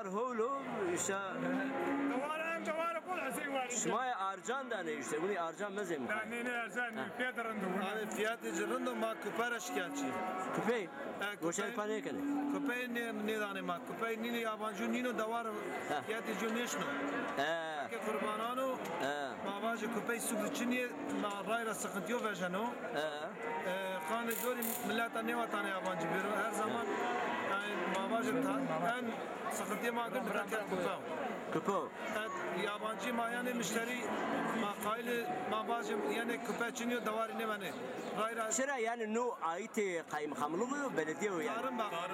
هولو işte دوار كل حسين وارد şmaya arcan da ne işte bunu arcan mezem. يعني ne arsan fiyat randu Abi fiyatı cırında ma kupara şikayetçi. Köpek. Goşer pane kene. Köpeğin ne dane ma köpeğin nini yabancı nino davar fiyatı cunişno. He. Ke kurbanano He. ma vajı köpeği sugçini ma rayra sıkıntı yok verjano. He. Kanı zori millete ne vatana yabancı bir her zaman yani ma vajı en sıkıntı ma gır bırak köpeği. Köpek. Yabancı ma yani müşteri ma kaylı ma vajı yani köpeğini davar ne bana. Rayra Sıra yani no ayeti kaymakamlığı mı belediye o yani? Tarım Bakanı.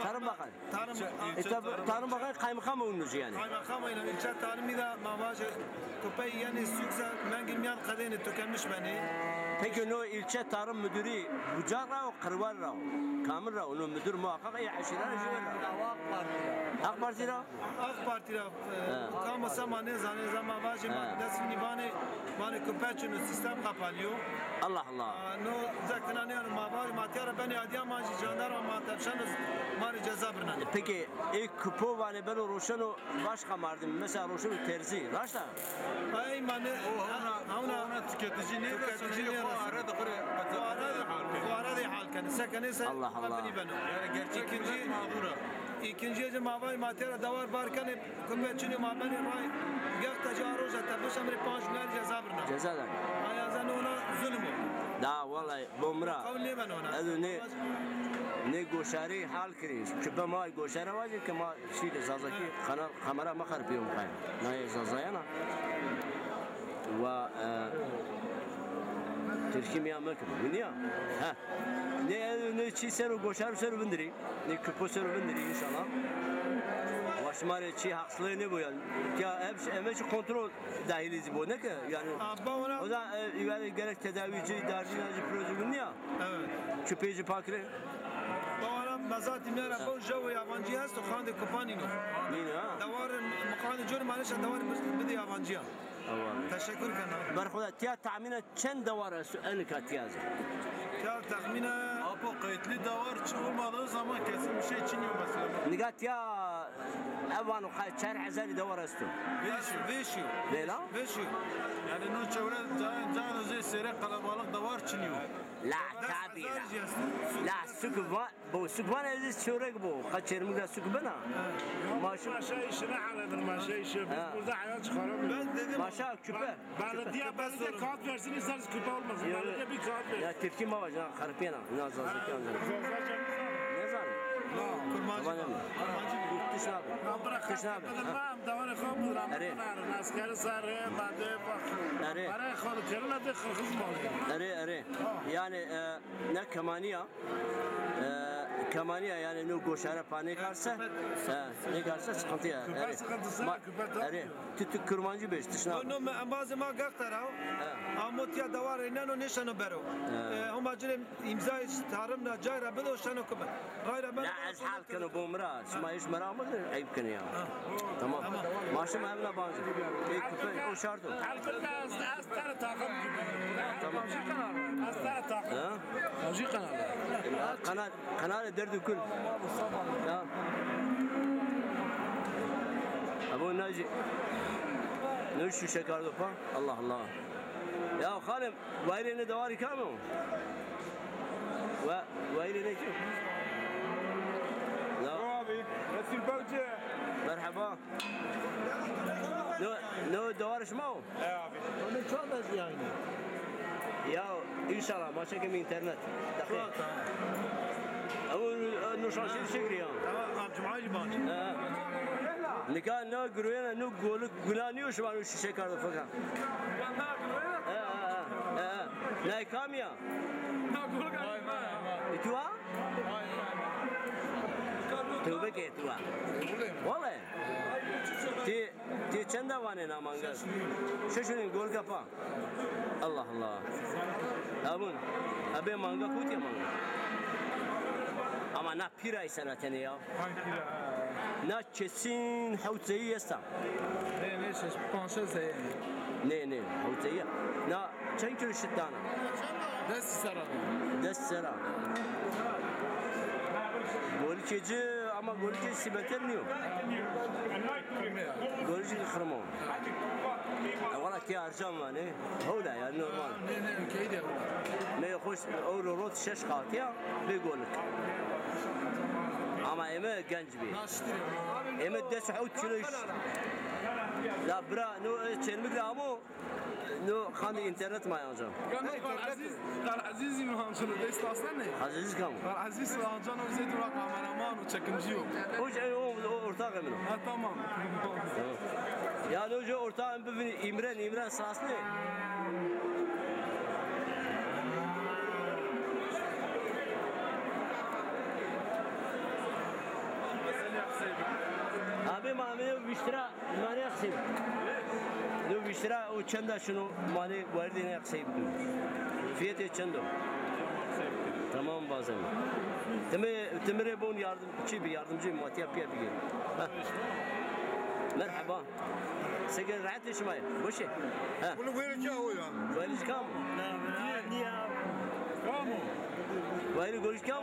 Tarım Bakanı. Tarım Bakanı kaymakam olmuş yani. Kaymakam ile ilçe tarımı da mavajı köpeği yani sükse ben girmeyen kadını tükenmiş beni. Peki no ilçe tarım müdürü bucakla o kırvarla o. Kamırla onun müdür muhakkak ya aşırı AK Parti'de. AK Parti'de kamasa mane zane zaman mavajı desini bana köpeğin sistem kapalıyor. Allah Allah. No zakına ne mavajı matiyara beni adiya majı jandarma matapşanız mari ceza birine. Peki ilk kupo vane ben o roşanu baş kamardım. Mesela roşanu terzi. Raşta. Ay mane ona tüketici ne bu arada halken sekenese Allah Allah. yani gerçek ikinci mavay matera davar barkan köpeçini mabani ray yakta jaroja tabiş amri 5 milyar ceza birine. Cezadan. Ayazan ona zulmü. Da vallahi bomra. Kavli ben ona. Adı ne goşari hal kiriş. Küpe ma goşara vacı ki ma şiir zazaki kamera ma kharpiyum kayın. Ne zazayana. Ve Türkiye mi yamak mı? Ne? Ha. Ne çi seru goşar seru bindiri. Ne küpe seru bindiri inşallah. Başmare çi haksızlığı ne bu yani? Ya hep emeçi kontrol dahiliz bu ne ki yani? O da yani gerek tedavici, idareci proje ya. Evet. Küpeci pakire. Davarım mazati mera bu javu yabancı hast o khande kupanino. Nina. Davarım makanı jor manış davar bir yabancı. Teşekkür ederim. Barxuda tiya tahminen çend davara sualka tiyaza. Ya tahminen Apo kayıtlı davar olmadığı zaman kesin bir şey çiniyor mesela. Nigat ya evanu çar hazari davara stu. Veşiyor. Lela? Veşiyor. Yani no çevre can özel sere kalabalık davar çiniyor. La tabira. La sukba bu sukban ez çörek bu. Kaçırmı da sukbana. Maşa Maşa işine haladır maşa işi. Biz burada hayat çıkaralım. Ben dedim maşa küpe. Belediye kağıt versin isterseniz küpe olmasın. Belediye bir kağıt versin. Ya tepki mi var can harpiyana. Nazazlık yandı. Ne zaman? kurmancı. Kışın abi. Kışın abi. Davar kham Ramazan askeri sarı bade bak. Para khol kerla de khız mal. Are. Yani ne kamaniya kamaniya yani ne goşara pane karsa ne karsa sıkıntı ya. Küpe sıkıntısı küpe Are. Tütük kurmancı beş dışına. Onu bazı ma gaktara. Amotya davar inano nişano bero. Huma cile imza tarım da cayra bilo şano kuba. Gayra ben. La az hal kanu bumra. Şma iş meramı ayıp kanu ya. Tamam. Maaşım evine bağlı. Bir küpe o şartı. Alkırda az tane takım gibi. Tamam. Az tane takım. Mavji kanalı. Kanal derdi kul. Ya. Abu Naci. Ne şu şeker dopa? Allah Allah. Ya halim, vayrene davar ikramı mı? Vayrene kim? Ya. Abi, Resul Bavcı. Merhaba. Ne davar şma o? Abi. Onu çok az yani. Ya inşallah maça kim internet. Dakika. Ama nuşanşır şekri ya. Tamam, cumali bak. Nikah ne görüyor ne golük günahıyor şu an şu şeker dopa. Ne kam ya? Itua? Tövbe ki itua. Vallahi. Ti çenda vane namanga. Şuşunun gol kapa. Allah Allah. Abun. Abe manga kuti manga. Ama na pira sanatene ya. Na kesin havzeyi yesta. Ne ses pansa zey. Ne havzeyi. Na çenkür şiddana. Dest sara. Dest sera. Golkeci ama golücü simeter niyo. Golücü kırmam. Valla ki harcam var ne? Hoda yani normal. Ne ülkeyi de Ne hoş euro rot şeş kalktı ya bir golük. Ama eme genç bir. Eme de suhut kilo iş. La bra no çelmik la ama no kanı internet mi yapacağım? قال عزيزي مهام شنو ده استاصلني Aziz kam. قال عزيزي سلامجان وزيد وراك كاميرامان وتشكمجيو O şey o ortak emin. ها تمام Yani o şey ortak emin İmren sahasını. Abi mami viştira mani yaksayım. Ne viştira o çanda şunu mani vardine yaksayım. Fiyatı çanda. Tamam bazen. Temire bun yardımcı muhatap yapıyor. Merhaba. Sekiz rahat yaşamaya. Boşe. Ha. Bunu böyle çağırıyor. Valiz kam. Valiz goliş kam.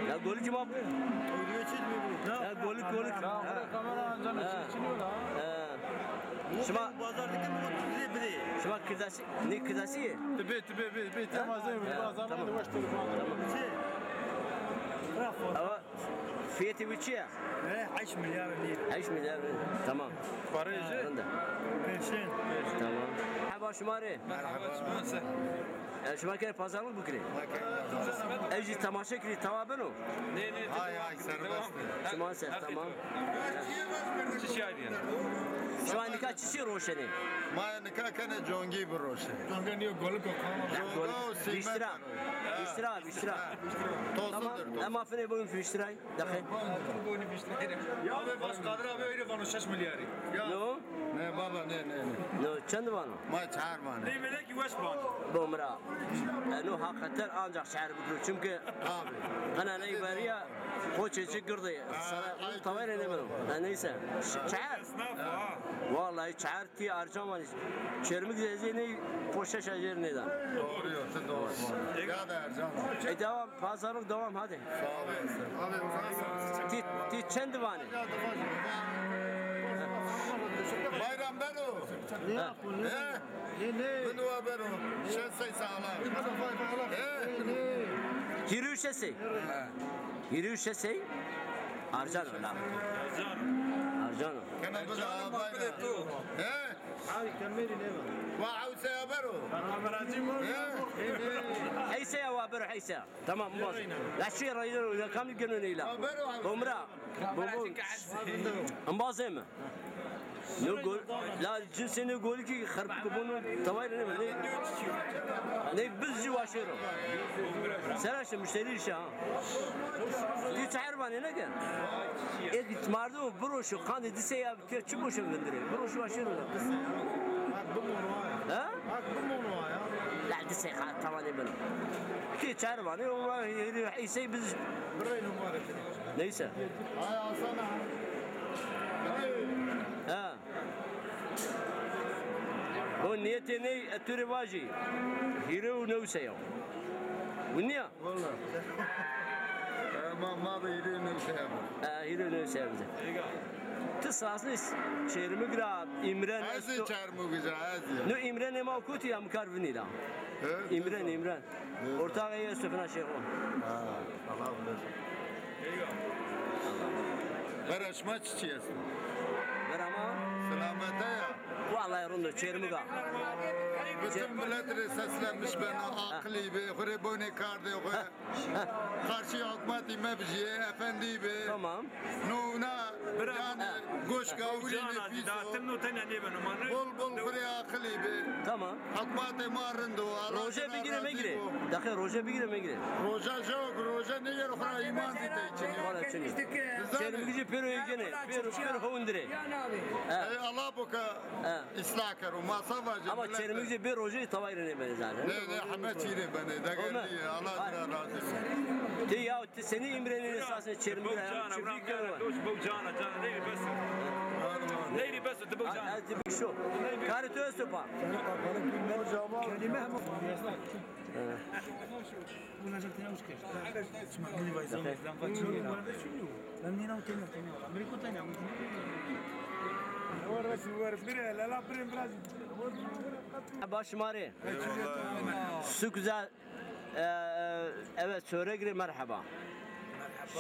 Ya golü kim yapıyor? Ya golü. Kamera ancanı çekiyor la. Şuma Şuma kırdası ne kırdası? Tebe temazlayın bu bazarda tamam. da baş telefon. Ama fiyatı bütçe 8 milyar lira. 8 milyar. Tamam. Parayıcı. Rında. Peşin. Tamam. Merhaba şumare. Şuma kere pazarlık bu kire. Evci tamaşa kire tavaben o. Hay serbest. Şuma sen tamam. Çişi aydı yani. Şuma nikah çişi roşeni. Maya nikah kene jongi bir roşe. كان يقول لك Viştira. Tamam. Tozudur. Ama fene bugün viştirayı. Dakika. Ya abi baş Kadir abi öyle bana 6 milyarı. No. Ne baba ne. No. Çend var mı? Ma çağırma. Ne melek yuvaş ban. Bomra. No hakikaten ancak şehir bilir. Çünkü Abi. أنا نيباريا خوشي شقردي طويل أنا منهم نيسا شعر والله شعر تي أرجمان شرمك زيني خوشة شجر نيدا Doğru yoksa doğru. Ya da Ercan. devam pazarlık devam hadi Sağ olasın. Abi ti çend vani Bayram ben o. Ben o ben o. Şen say sağlam. yürüyüşesi Arjano la Arjano Kana bu da bayram. Abi كملي ليه Vaav sayabero. حيسا يا وابر حيسا تمام باص لا شيء رايدر اذا كم يقولون لا بومرا بومون امبازم نقول لا الجنس نقول كي خرب كبونو طويل ne bizci vaşero seraş müşteri şa di çarban ne gen ek mardo broşu kan dise ya ki çubuşu göndere broşu vaşero ha لا dise tamam ne benim ki çarban ne o hisse biz neyse Hay alsana. ha bu niyeti ne etüri vaji hiro növseyo bu niye Ma da yürüyün sayabero. hiro növseyo bize تصاصني شيرمي قراب إمران Azi çağırma güzel azi. نو إمران ما كوتي يا مكارفني لا إمران ortak iyi söfena şey o Allah bilir. Barışma çiçeğisin. ver ama Selamete ya. vallahi rundu çeyrimi ga Bütün millet seslenmiş bana akıllı be, hırebone kardı, karşı hükümet imebciye, efendi be. tamam Nuna, yani goş gavurine piso. Dağıttım noten ne ben umarım. Bol hıre akıllı be. tamam Hükümet marındı o. roje bir gire dakika roje bir gire Roja yok, roja ne yer hıra iman dite içine. valla çünkü çeyrimi gücü pero yegene pero hundire Allah boka ıslah karo, masa var. ama çeyrimi gücü bir roje tavayla ne beni zaten Ne Ahmet çiğne beni, de geldi. Allah razı olsun. te ya seni İmren'in esasını çeyrimi gücü Cana çiftlik bırak görme bu cana neydi bes. Neydi bes de bu cana. hadi bir şu karı töz topa كلمة باش ماري سو güzel evet söyle merhaba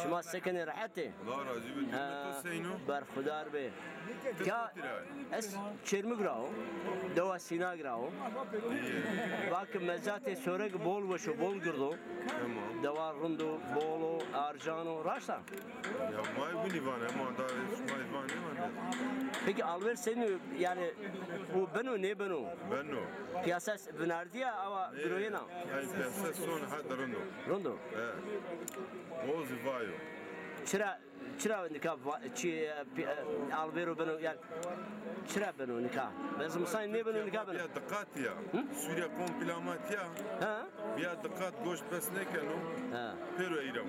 شما سكن راحتي الله راضي بالجنة سينو برخدار به क्या اس چرم گراو دوا سینا گراو باک مزات سورگ bol وشو bol girdo تمام deva rundo bolo arjano rasta يا ماي بني فانا ما دار ماي فانا ما peki alver seni yani bu beno ne beno بنو piyasas binardiya ama groyena هاي تسسون هذا رندو rundo ايه موز فايو çıra nikah çi alvero beno yani çıra beno nikah lazım sen ne beno nikah beno يا دقات يا سوريا كومبلامات يا ha يا دقات goşt بس نكنو ha بيرو ايرام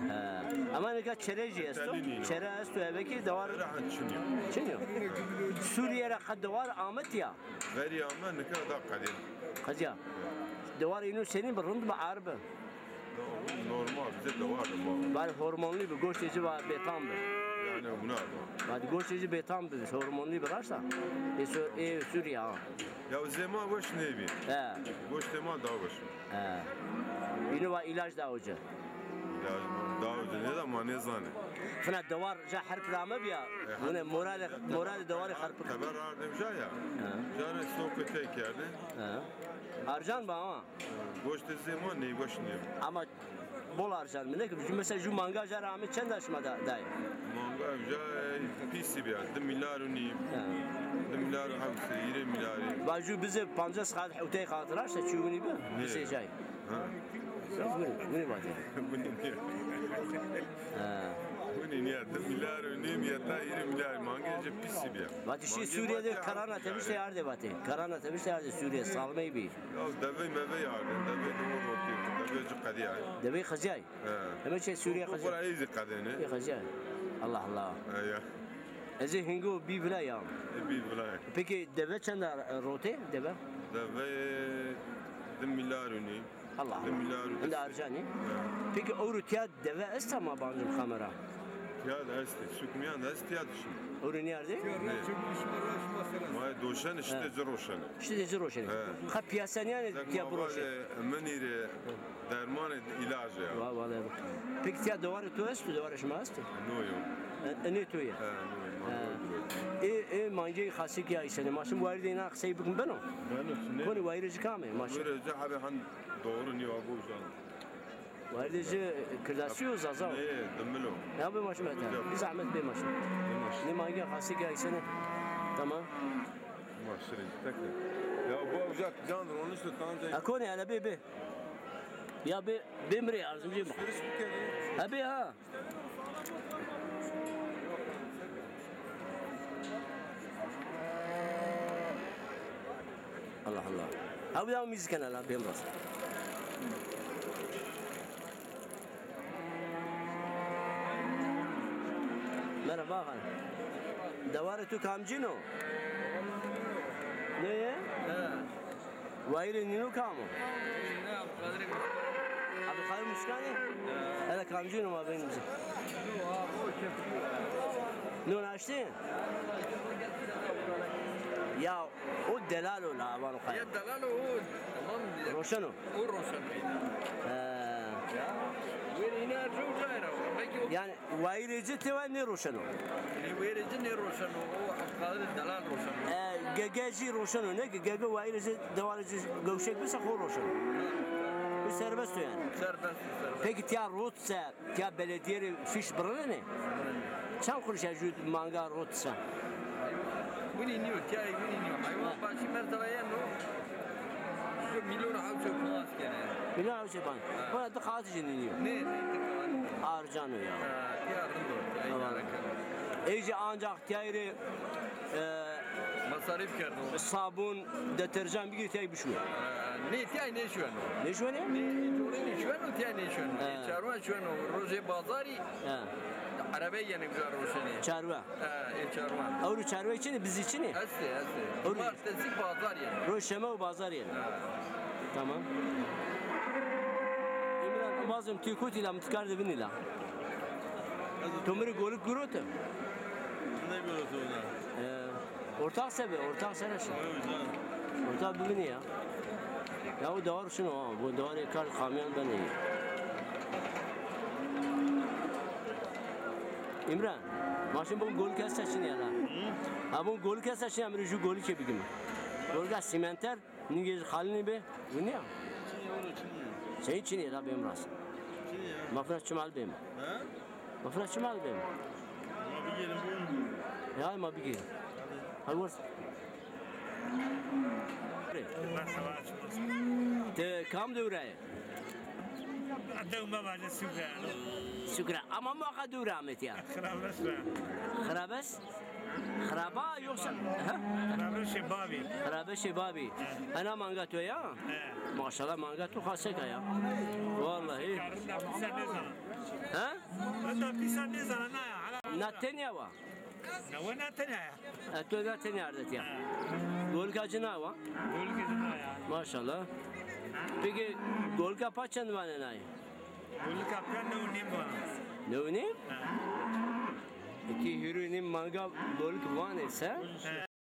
ha ama nikah çereci esto çere esto eveki davar راح تشنيو çiniyor Suriye'ye kad davar Ahmet ya غيري اما نكا دا قديم kazya davar inu senin bir rund ma'arbe نورمال bize de var ama var hormonlu bir goşteci var betam bir yani buna Hadi goşteci betam bir hormonlu bir rasta Suriye ha ya zema boş ne bi he boş tema da boş he inu var ilaç da hoca ya da ne de ma ne zane fına davar ja harp rama biya bunu moral davarı harp haber ardım ya yani sohbet ekerdi Arjan ba ama boş de zema ne boş ne ama bol arjan mı ne ki mesela şu manga jarami çend aşmada dayı manga pisi bir de milyaruni de milyar hamsi 20 milyar Baju bize 50 saat hutay khatıraşsa çuğuni bir şey jay ha bunu var bu ne bu ne de milyaruni ya da 20 milyar manga pisi bir Vati şey Suriye'de karana tabii şey yardı vati. Karana tabii şey yardı Suriye salmayı bir. ya deve meve yardı deve de o vakti deve çok kadi yani Devi khajay. Ama şey Suriye bu khajay. raiz kadene Khajay. Allah Allah. ya Ezi hingo bir bile ya. bir bulay Peki deve çanda rote deve? deve de milyaruni Allah de Allah. milyaruni Inde arjani. Peki Avrupa deve estama bandım kamera. ya da este sükmiyan da este ya düşün Avrupa nerede? ما دوشن işte zroşan. İşte de roşeni. Ha piyasa yani ya broşe. Menire derman ilacı ya. Vallahi. Peki ya duvarı tu estu duvarı şmastı. No yo. Ne tu ya? Manje khasik ya isene maşın vardı ina xey bugün beno. Ben Koni vayrıcı kame maşın. Böylece abi han doğru niye bu can. Vayrıcı kırdasıyor zaza. Ne demelo. Ya be maşın meta. Biz Ahmet be maşın. Ne manje khasik ya isene. Tamam. Maşrin tekrar. Ya bu avcak candır onu işte tanıdın. Akoni ala be. Ya be bemri arzımcı mı? Abi ha. Allah Allah. Abi daha müzik kanalı benim burası. Merhaba hanım. Davarı tu kamcino. Ne ya? Vayri ninu kamu. Abi Kadir Muskani? Hele kamcino mu benim bize? Ne açtın? Ya o delal o lavan o kaya. دلاله هو تمام Roşan o. هو روشن وين هنا جو جايره Yani vayrıcı teva ne roşan o? وين جني روشن هو قادر الدلال روشن Gegeci roşan o ne? Gege vayrıcı devarıcı gövşek bir sakho roşan. Bu serbest o yani. سربس Peki tiya rotsa, tiya belediye fiş bırını ne? Çan kuruş ya jüd manga rotsa. وين نيو تاعي وين نيو حيوان باشي مرتبه انه مليون عاوز خلاص كان Bilal abi şey bana. Bana da kaçıcı dinliyor. ني Arcanı ya. يا رندو تاعي Ece ancak tiyayri مصاريف كردو sabun, deterjan bir gitey bir şu. ني تاعي ني شو انه Ne şu ne? ني شو انه تاعي ني شو انه شاروان شو انه روجي بازاري Ha, عربيه نقدر روشني çarva. شاروان Avru çarva için biz için ne? هسه أولي. مارتسي بازار يعني Roşeme o bazar yani. Tamam. İmran bazım tükut ila mtkar devin ila. Tumri golük gurut. Ne görüyorsun ona? Ortak sebe, ortak seraşı. Ortak bugün ya. Ya o doğru şunu ha, bu doğru kar kamyon ben iyi. İmran, maşın bu gol kes seçin ya la. Ha bu gol kes seçin amri şu golü ke bugün. Gol kes simenter, niye halini be, bu ne ya? Şey için ya la benim rast. Mafrat çumal benim. Mafrat çumal benim. Ya ma bir gelin. Hadi vur. Te kam devreye? دوما بعد سكان Şükran. Ama muhakkak devre Ahmet ya. خرابش Xarabes? Xaraba yoksa? Ha? خرابش شبابي Xarabe şebabi. Ana mangato ya. Maşallah mangato khaseka ya. Vallahi. كارنا بيسان نزنا Ha? أنت بيسان نزنا أنا على Nattenya wa. نوانا تنايا Eto nattenya ardet ya. Gol kaçına wa? قول كده يا Maşallah. Peki gol kapaçan var ne? قول لك أبيان نونيم وانا Ne oynayayım? Peki hürünin manga gol kıvan etse?